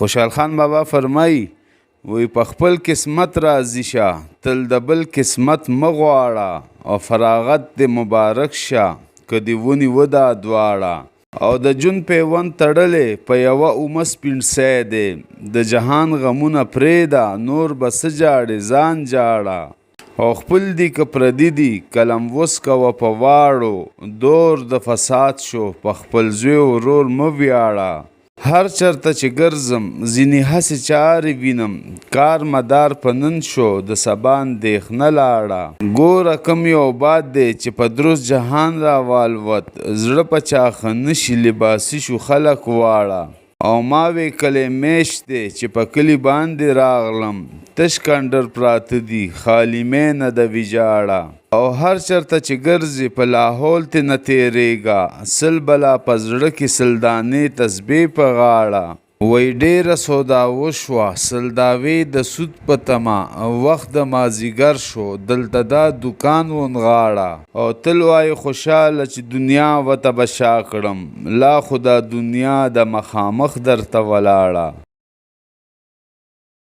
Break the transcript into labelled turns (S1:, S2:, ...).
S1: خوشحال خان بابا فرمایي وی په خپل قسمت راضي شه، تل د بل قسمت مه غواړه، او فراغت دې مبارک شه که دې ونیوه دا دواړه. او د جون پیوند تړلې په یوه اومه سپین سی دی، د جهان غمونه پرېږده نور به څه جاړې ځان جاړه. او خپل دي که پردي دي قلم وس کوه په واړو، دور د فساد شو په خپل زوی ورور مه ویاړه. هر چرته چې ګرځم ځینې هسې چارې وینم، کار مدار په نن شو د سبا اندېښنه لاړه. ګوره کم یو باد دی چې په دروست جهان راوالوت، زړه په چاخه نشي لباسي شو خلک واړه. او ما وی کلی میشت دی چې په کلي باندې راغلم، تش کنډر پراته دي خالي مینه د ویجاړه. او هر چرته چې ګرځې په لاحول تې نه تېرېږه، سل بلا په زړه کې سل دانې تسبې په غاړه. وی ډېره سودا وشوه سل داوې د سود په تمه، وخت د مازدیګر شو دلته دا دوکان ونغاړه. او تل وایي خوشحاله چې دنیا وته به شا کړم، لا خو دا دنیا د مخامخ درته ولاړه.